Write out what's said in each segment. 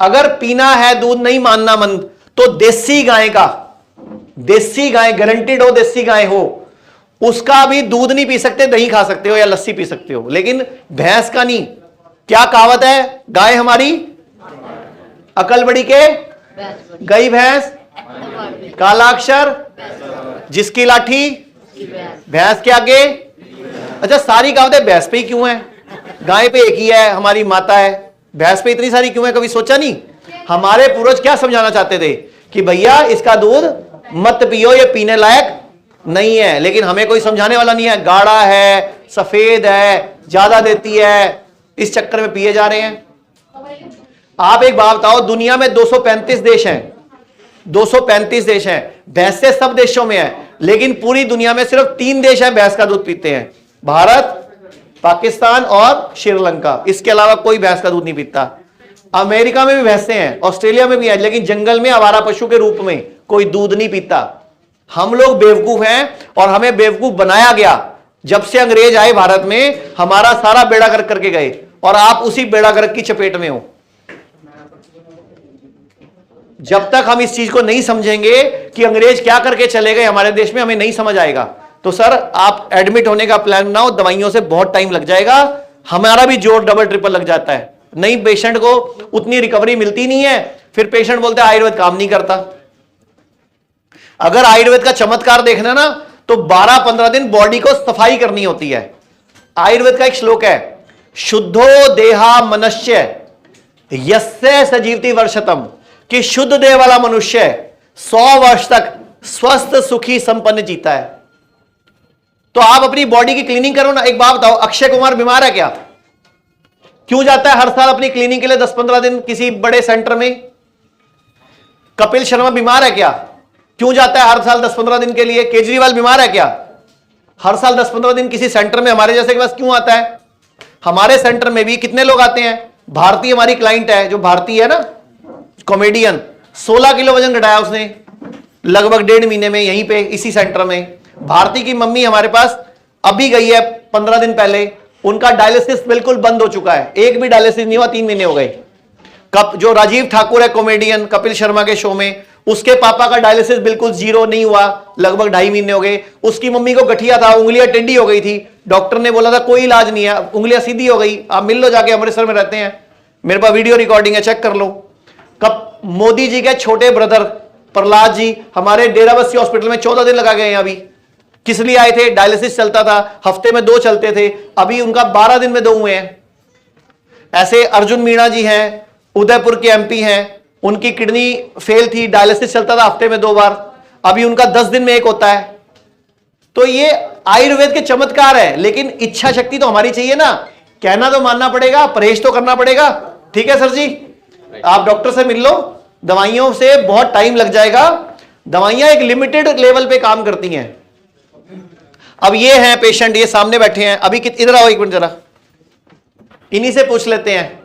अगर पीना है दूध, नहीं मानना मन, तो देसी गाय का, देसी गाय गारंटीड हो, देसी गाय हो, उसका भी दूध नहीं पी सकते, दही खा सकते हो या लस्सी पी सकते हो, लेकिन भैंस का नहीं। क्या कहावत है? गाय हमारी अकल बड़ी के गई भैंस, काला अक्षर जिसकी लाठी भैंस के आगे। अच्छा, सारी कहावतें भैंस पे ही क्यों है? गाय पे एक ही है, हमारी माता है, भैंस पे इतनी सारी क्यों है? कभी सोचा नहीं? हमारे पूर्वज क्या समझाना चाहते थे कि भैया इसका दूध मत पियो, ये पीने लायक नहीं है, लेकिन हमें कोई समझाने वाला नहीं है। गाढ़ा है, सफेद है, ज्यादा देती है, इस चक्कर में पिए जा रहे हैं। आप एक बात बताओ, दुनिया में 235 देश हैं, 235 देश हैं, भैंसे सब देशों में है, लेकिन पूरी दुनिया में सिर्फ 3 देश हैं भैंस का दूध पीते हैं, भारत, पाकिस्तान और श्रीलंका। इसके अलावा कोई भैंस का दूध नहीं पीता। अमेरिका में भी भैंसे हैं, ऑस्ट्रेलिया में भी है, लेकिन जंगल में आवारा पशु के रूप में कोई दूध नहीं पीता। हम लोग बेवकूफ हैं और हमें बेवकूफ बनाया गया। जब से अंग्रेज आए भारत में, हमारा सारा बेड़ा गर्क करके गए और आप उसी बेड़ा गर्क की चपेट में हो। जब तक हम इस चीज को नहीं समझेंगे कि अंग्रेज क्या करके चले गए हमारे देश में, हमें नहीं समझ आएगा। तो सर, आप एडमिट होने का प्लान बनाओ, दवाइयों से बहुत टाइम लग जाएगा, हमारा भी जोर डबल ट्रिपल लग जाता है, नहीं पेशेंट को उतनी रिकवरी मिलती नहीं है, फिर पेशेंट बोलते हैं आयुर्वेद काम नहीं करता। अगर आयुर्वेद का चमत्कार देखना ना, तो 12-15 दिन बॉडी को सफाई करनी होती है। आयुर्वेद का एक श्लोक है, शुद्धो देहा मनुष्य यस्य सजीवति वर्षतम, कि शुद्ध देह वाला मनुष्य 100 वर्ष तक स्वस्थ सुखी संपन्न जीता है। तो आप अपनी बॉडी की क्लीनिंग करो ना। एक बात बताओ, अक्षय कुमार बीमार है क्या? क्यों जाता है हर साल अपनी क्लीनिंग के लिए 10-15 दिन किसी बड़े सेंटर में? कपिल शर्मा बीमार है क्या? क्यों जाता है हर साल 10-15 दिन के लिए? केजरीवाल बीमार है क्या? हर साल 10-15 दिन किसी सेंटर में हमारे जैसे के पास क्यों आता है? हमारे सेंटर में भी कितने लोग आते हैं? भारती हमारी क्लाइंट है, जो भारती है ना, कॉमेडियन, 16 किलो वजन घटाया उसने लगभग 1.5 महीने में, यहीं पे इसी सेंटर में। भारती की मम्मी हमारे पास अभी गई है 15 दिन पहले, उनका डायलिसिस बिल्कुल बंद हो चुका है, एक भी डायलिसिस नहीं हुआ, 3 महीने हो गए। जो राजीव ठाकुर है कॉमेडियन, कपिल शर्मा के शो में, उसके पापा का डायलिसिस बिल्कुल 0 नहीं हुआ, लगभग 2.5 महीने हो गए। उसकी मम्मी को गठिया था, उंगलियां टेढ़ी हो गई थी, डॉक्टर ने बोला था कोई इलाज नहीं है, उंगलियां सीधी हो गई। आप मिल लो जाके, अमृतसर में रहते हैं, मेरे पास वीडियो रिकॉर्डिंग है, चेक कर लो। कब मोदी जी के छोटे ब्रदर प्रहलाद जी हमारे डेराबस्सी हॉस्पिटल में 14 दिन लगा गए हैं। अभी किस लिए आए थे? डायलिसिस चलता था, हफ्ते में 2 चलते थे, अभी उनका 12 दिन में 2 हुए हैं। ऐसे अर्जुन मीणा जी हैं, उदयपुर के एमपी हैं, उनकी किडनी फेल थी, डायलिसिस चलता था हफ्ते में 2 बार, अभी उनका 10 दिन में 1 होता है। तो ये आयुर्वेद के चमत्कार है, लेकिन इच्छा शक्ति तो हमारी चाहिए ना। कहना तो मानना पड़ेगा, परहेज तो करना पड़ेगा। ठीक है सर जी, आप डॉक्टर से मिल लो, दवाइयों से बहुत टाइम लग जाएगा। दवाइयां एक लिमिटेड लेवल पे काम करती हैं। अब ये हैं पेशेंट, ये सामने बैठे हैं, अभी इधर आओ एक मिनट जरा, इन्हीं से पूछ लेते हैं।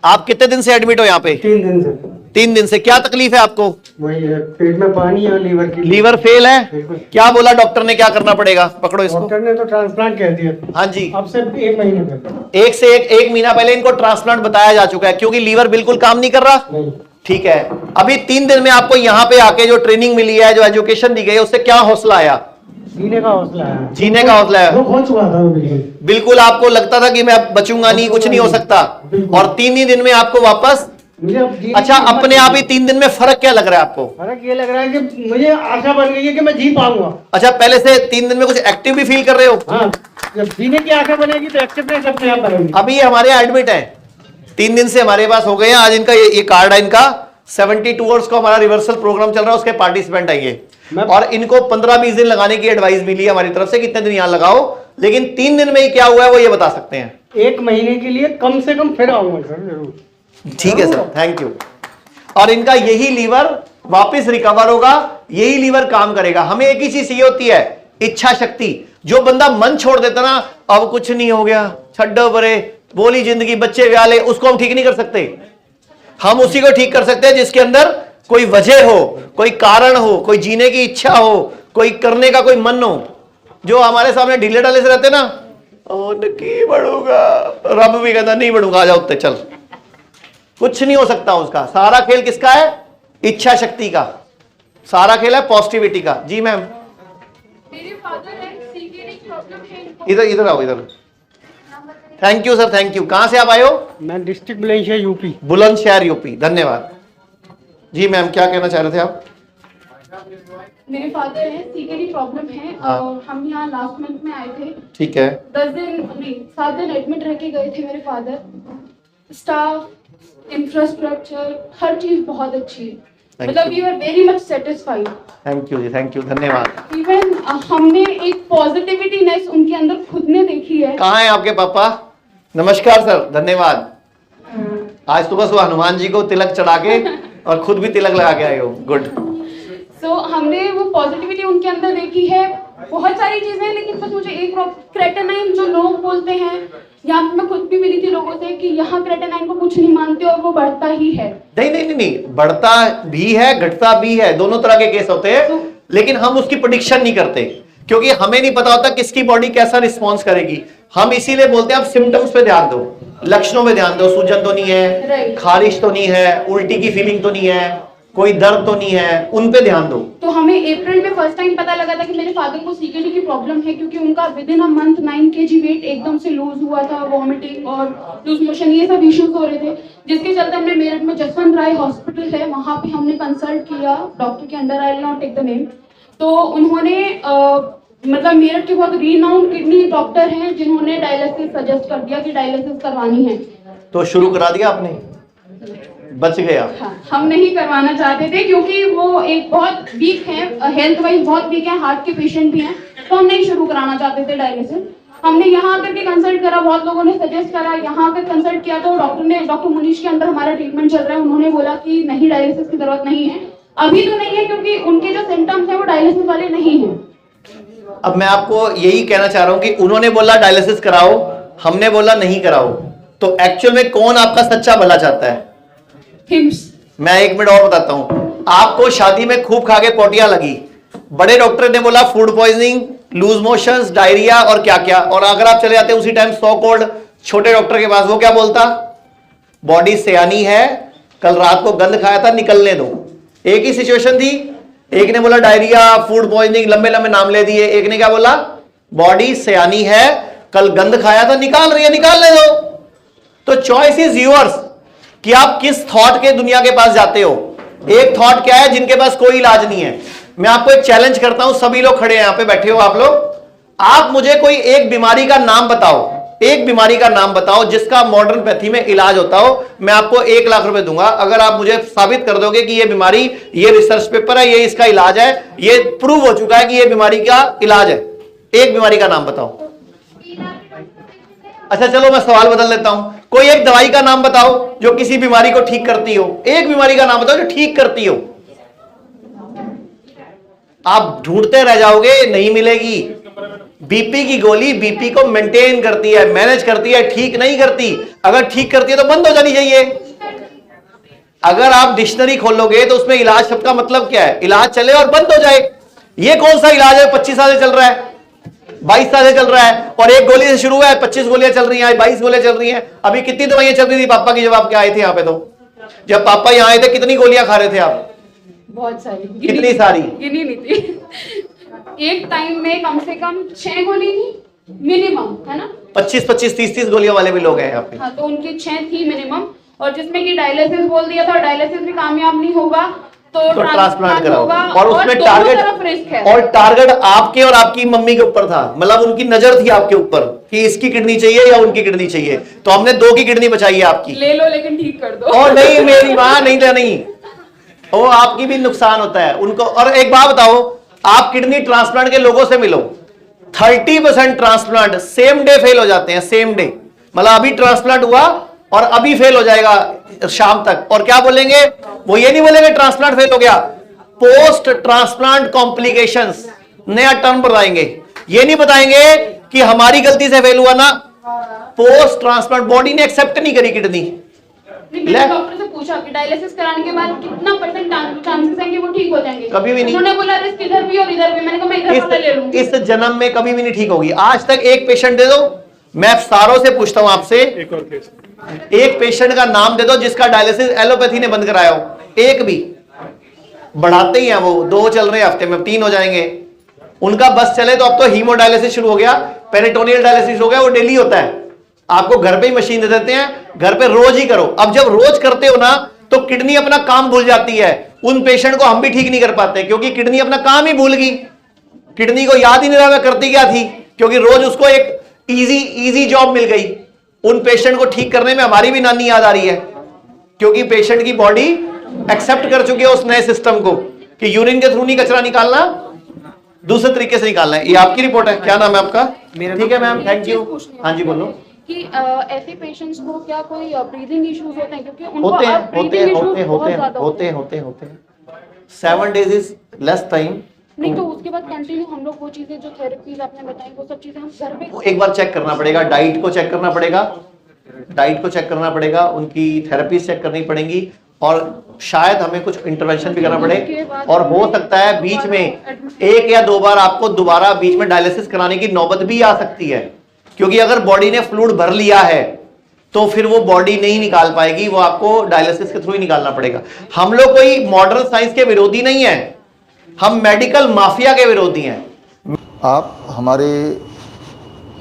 आप कितने दिन से एडमिट हो यहाँ पे? 3 दिन से। 3 दिन से क्या तकलीफ है आपको? वही है, पेट में पानी है, लीवर की। लीवर फेल है? बिल्कुल। क्या बोला डॉक्टर ने, क्या करना पड़ेगा? पकड़ो इसको। डॉक्टर ने तो ट्रांसप्लांट कह दिया। हाँ जी, अब से 1 महीने पहले। एक महीना पहले इनको ट्रांसप्लांट बताया जा चुका है, क्योंकि लीवर बिल्कुल काम नहीं कर रहा। नहीं। ठीक है, अभी 3 दिन में आपको यहाँ पे आके जो ट्रेनिंग मिली है, जो एजुकेशन दी गई है, उससे क्या हौसला आया? जीने का हौसला है। जीने का हौसला है। वो खो चुका था बिल्कुल। बिल्कुल आपको लगता था कि मैं अब बचूंगा नहीं, कुछ नहीं हो सकता, और 3 ही दिन में आपको वापस। मुझे अब जीने अच्छा, की अपने आप ही 3 दिन में फर्क क्या लग रहा है आपको? फर्क ये लग रहा है कि मुझे आशा बन गई है कि मैं जी पाऊंगा। अच्छा, पहले से 3 दिन में कुछ एक्टिव भी फील कर रहे हो? हाँ, जब जीने की आशा बनेगी तो एक्टिवनेस अपने आप बनेगी। अभी हमारे यहाँ एडमिट है, 3 दिन से हमारे पास हो गए हैं। आज इनका ये कार्ड है, इनका 72 आवर्स का हमारा रिवर्सल प्रोग्राम चल रहा है, उसके पार्टिसिपेंट है ये। और इनको 15-20 दिन लगाने की एडवाइस मिली है हमारी तरफ से, कितने दिन यहाँ लगाओ, लेकिन 3 दिन में ही क्या हुआ है वो ये बता सकते हैं। 1 महीने के लिए कम से कम फिर आऊंगा सर, जरूर। ठीक है सर, थैंक यू। और इनका यही लीवर वापस रिकवर होगा, यही लीवर काम करेगा। हमें एक ही चीज चाहिए होती है, इच्छा शक्ति। जो बंदा मन छोड़ देता ना, अब कुछ नहीं हो गया, छड्डो परे, बोली जिंदगी, बच्चे व्याले, उसको हम ठीक नहीं कर सकते। हम उसी को ठीक कर सकते हैं जिसके अंदर कोई वजह हो, कोई कारण हो, कोई जीने की इच्छा हो, कोई करने का कोई मन हो। जो हमारे सामने ढीले ढाले से रहते ना, नहीं बढ़ूंगा, रब भी कहता नहीं बढ़ूंगा, आ जाओ उत्ते चल। कुछ नहीं हो सकता उसका। सारा खेल किसका है? इच्छा शक्ति का। सारा खेल है पॉजिटिविटी का। जी मैम। मेरे फादर है, सीके प्रॉब्लम है। इधर इधर आओ इधर। Thank you sir, thank you. कहां से आप आए हो? मैं district Bulandshahr UP. Bulandshahr UP, धन्यवाद। जी मैम, क्या कहना चाह रहे थे आप? मेरे फादर है, सीके प्रॉब्लम है और हम यहाँ लास्ट मंथ में आए थे। ठीक है। 10 दिन नहीं 7 दिन एडमिट रह के गए थे मेरे फादर। स्टाफ, इंफ्रास्ट्रक्चर, हर चीज बहुत अच्छी है। मतलब we are very much satisfied. Thank you जी, थैंक यू, धन्यवाद। इवन हमने एक पॉजिटिविटीनेस उनके अंदर खुद ने देखी है। कहाँ हैं आपके पापा? नमस्कार सर, धन्यवाद। आज सुबह सुबह हनुमान जी को तिलक चढ़ा के और खुद भी तिलक लगा के आए हो, गुड। सो हमने वो पॉजिटिविटी उनके अंदर देखी है। बहुत सारी चीजें, लेकिन बस मुझे एक क्रेटेनाइन जो लोग बोलते हैं, यहाँ मैं खुद भी मिली थी लोगों से कि यहाँ क्रेटेनाइन को कुछ नहीं मानते और वो बढ़ता ही है। नहीं नहीं नहीं नहीं, बढ़ता भी है घटता भी है, दोनों तरह के केस होते हैं। लेकिन हम उसकी प्रेडिक्शन नहीं करते क्योंकि हमें नहीं पता होता किसकी बॉडी कैसा रिस्पॉन्स करेगी। हम इसीलिए बोलते हैं आप सिम्टम्स पे ध्यान दो, लक्षणों पे ध्यान दो। सूजन तो नहीं है, खारिश तो नहीं है, उल्टी की फीलिंग तो नहीं है, कोई दर्द तो नहीं है, उन पे ध्यान दो। तो हमें अप्रैल में फर्स्ट टाइम पता लगा था कि मेरे फादर को सीकेडी की प्रॉब्लम है, क्योंकि उनका within a month 9 kg weight एकदम से लूज हुआ था। वॉमिटिंग और लूज मोशन, ये सब इश्यूज हो रहे थे, जिसके चलते हमने मेरठ में जसवंत राय हॉस्पिटल है, वहां पे हमने कंसल्ट किया डॉक्टर के अंडर। I will not take the name. तो उन्होंने मतलब मेरठ के बहुत रीनाउंड किडनी डॉक्टर हैं, जिन्होंने डायलिसिस सजेस्ट कर दिया कि डायलिसिस करवानी है। तो शुरू करा दिया आपने? बच गया। हाँ, हम नहीं करवाना चाहते थे क्योंकि वो एक बहुत वीक है, हेल्थ वाइज बहुत वीक है, हार्ट के पेशेंट भी हैं, तो हम नहीं शुरू कराना चाहते थे डायलिसिस। हमने यहाँ आकर के कंसल्ट करा, बहुत लोगों ने सजेस्ट करा, यहाँ आकर कंसल्ट किया तो डॉक्टर मुनीश के अंदर हमारा ट्रीटमेंट चल रहा है। उन्होंने बोला कि नहीं, डायलिसिस की जरूरत नहीं है, अभी तो नहीं है, क्योंकि उनके जो सिम्टम्स है वो डायलिसिस वाले नहीं है। अब मैं आपको यही कहना चाह रहा हूं कि उन्होंने बोला डायलिसिस कराओ, हमने बोला नहीं कराओ, तो एक्चुअल में कौन आपका सच्चा भला चाहता है? मैं एक मिनट और बताता हूं। आपको शादी में खूब खा के पोटियां लगी, बड़े डॉक्टर ने बोला food poisoning, loose motions, diarrhoea और क्या क्या, और अगर आप चले जाते उसी टाइम सो कॉल्ड छोटे डॉक्टर के पास, वो क्या बोलता? बॉडी सयानी है, कल रात को गंद खाया था, निकलने दो। एक ही सिचुएशन थी, एक ने बोला डायरिया, फूड पॉइजनिंग, लंबे लंबे नाम ले दिए, एक ने क्या बोला? बॉडी सयानी है, कल गंद खाया था, निकाल रही है, निकालने दो। तो चॉइस इज यूअर्स कि आप किस थॉट के दुनिया के पास जाते हो। एक थॉट क्या है? जिनके पास कोई इलाज नहीं है। मैं आपको एक चैलेंज करता हूं, सभी लोग खड़े हैं यहां पे बैठे हो आप लोग, आप मुझे कोई एक बीमारी का नाम बताओ, एक बीमारी का नाम बताओ जिसका मॉडर्न पैथी में इलाज होता हो। मैं आपको 1 लाख रुपए दूंगा अगर आप मुझे साबित कर दोगे कि ये बीमारी, ये रिसर्च पेपर है, ये इसका इलाज है, ये प्रूव हो चुका है कि ये बीमारी का इलाज है। एक बीमारी का नाम बताओ। अच्छा चलो मैं सवाल बदल लेता हूं, कोई एक दवाई का नाम बताओ जो किसी बीमारी को ठीक करती हो। एक बीमारी का नाम बताओ जो ठीक करती हो। आप ढूंढते रह जाओगे, नहीं मिलेगी। बीपी की गोली बीपी को मेंटेन करती है, मैनेज करती है, ठीक नहीं करती। अगर ठीक करती है तो बंद हो जानी चाहिए। अगर आप डिक्शनरी खोलोगे तो उसमें इलाज शब्द का मतलब क्या है? इलाज चले और बंद हो जाए। ये कौन सा इलाज है? 25 साल से चल रहा है, 22 साल से चल रहा है, और एक गोली से शुरू हुआ है, 25 गोलियां चल रही हैं, 22 गोलियां चल रही हैं। अभी कितनी दवाइयां चल रही थी पापा की जब आप आए थे यहाँ पे? तो जब पापा यहाँ आए थे कितनी गोलियां खा रहे थे आप? बहुत सारी। कितनी सारी? गिनी नहीं थी। एक टाइम में कम से कम 6 गोली थी मिनिमम, है ना? 25-25, 30-30 गोलियां वाले भी लोग हैं यहाँ पे। हाँ, तो उनकी 6 थी मिनिमम, और जिसमें कि डायलिसिस बोल दिया था, डायलिसिस भी कामयाब नहीं होगा तो ट्रांसप्लांट कराओ। होगा, और उसमें टारगेट आपके और आपकी मम्मी के ऊपर था, मतलब उनकी नजर थी आपके ऊपर कि इसकी किडनी चाहिए या उनकी किडनी चाहिए। तो हमने 2 की किडनी बचाई है आपकी। ले लो लेकिन ठीक कर दो। और नहीं मेरी माँ नहीं, वो आपकी भी नुकसान होता है उनको। और एक बात बताओ, आप किडनी ट्रांसप्लांट के लोगों से मिलो, 30% ट्रांसप्लांट सेम डे फेल हो जाते हैं, सेम डे। मतलब अभी ट्रांसप्लांट हुआ और अभी फेल हो जाएगा शाम तक। और क्या बोलेंगे? वो ये नहीं बोलेंगे ट्रांसप्लांट फेल हो गया, पोस्ट ट्रांसप्लांट कॉम्प्लिकेशंस, नया टर्म बताएंगे। ये नहीं बताएंगे कि हमारी गलती से फेल हुआ ना, पोस्ट ट्रांसप्लांट बॉडी ने एक्सेप्ट नहीं करी किडनी। मैंने डॉक्टर से पूछा कि डायलिसिस कराने के बाद कितना परसेंट चांसेस हैं कि वो ठीक हो जाएंगे? कभी भी नहीं। उन्होंने बोला रिस्क इधर भी और इधर भी। मैंने कहा मैं इधर वाला ले लूंगी। इस जन्म में कभी भी नहीं ठीक होगी। आज तक एक पेशेंट दे दो मैं सारों से पूछता हूं आपसे, एक और केस एक पेशेंट का नाम दे दो जिसका डायलिसिस एलोपैथी ने बंद कराया हो, एक भी। बढ़ाते ही हैं वो, 2 चल रहे हैं, हफ्ते में 3 हो जाएंगे। उनका बस चले तो अब तो हीमोडायलिसिस शुरू हो गया, पेरिटोनियल डायलिसिस हो गया, वो डेली होता है। आपको घर पे ही मशीन दे देते हैं, घर पे रोज ही करो। अब जब रोज करते हो ना तो किडनी अपना काम भूल जाती है। उन पेशेंट को हम भी ठीक नहीं कर पाते क्योंकि किडनी अपना काम ही भूल गई। किडनी को याद ही नहीं रहा मैं करती क्या थी, क्योंकि रोज उसको एक इजी जॉब मिल गई। उन पेशेंट को ठीक करने में हमारी भी नानी याद आ रही है, क्योंकि पेशेंट की बॉडी एक्सेप्ट कर चुकी है उस नए सिस्टम को कि यूरिन के थ्रू नहीं कचरा निकालना, दूसरे तरीके से निकालना है। ये आपकी रिपोर्ट है, क्या नाम है आपका? ठीक है मैम, थैंक यू। हाँ जी बोलो। कि ऐसे पेशेंट्स को क्या कोई ब्रीदिंग इश्यूज होते हैं? क्योंकि उनको होते हैं, अब होते breathing हैं, issues होते हैं, बहुत होते हैं, ज्यादा होते हैं, होते हैं, होते हैं। 7 days इज लेस टाइम। नहीं तो उसके बाद कंटिन्यू हम लोग वो चीजें जो थेरेपीज आपने बताई वो सब चीजें हम घर पे एक बार चेक करना पड़ेगा, डाइट को चेक करना पड़ेगा, डाइट को चेक करना पड़ेगा, उनकी थेरेपीज चेक करनी पड़ेंगी और शायद हमें कुछ इंटरवेंशन भी करना पड़े। और हो सकता है बीच में 1 या 2 बार आपको दोबारा बीच में डायलिसिस कराने की नौबत भी आ सकती है, क्योंकि अगर बॉडी ने फ्लूइड भर लिया है तो फिर वो बॉडी नहीं निकाल पाएगी, वो आपको डायलिसिस के थ्रू ही निकालना पड़ेगा। हम लोग कोई मॉडर्न साइंस के विरोधी नहीं है, हम मेडिकल माफिया के विरोधी हैं। आप हमारे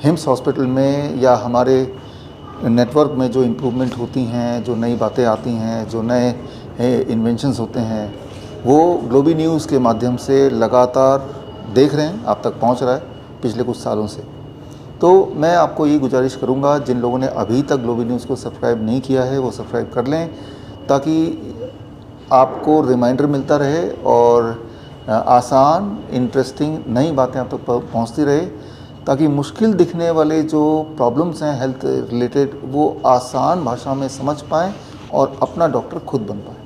हिम्स हॉस्पिटल में या हमारे नेटवर्क में जो इम्प्रूवमेंट होती हैं, जो नई बातें आती हैं, जो नए इन्वेंशंस होते हैं, वो ग्लोबी न्यूज़ के माध्यम से लगातार देख रहे हैं, आप तक पहुंच रहा है पिछले कुछ सालों से। तो मैं आपको ये गुजारिश करूंगा, जिन लोगों ने अभी तक ग्लोबी न्यूज़ को सब्सक्राइब नहीं किया है वो सब्सक्राइब कर लें, ताकि आपको रिमाइंडर मिलता रहे और आसान इंटरेस्टिंग नई बातें आप तक पहुंचती रहे, ताकि मुश्किल दिखने वाले जो प्रॉब्लम्स हैं हेल्थ रिलेटेड वो आसान भाषा में समझ पाएँ और अपना डॉक्टर खुद बन पाएँ।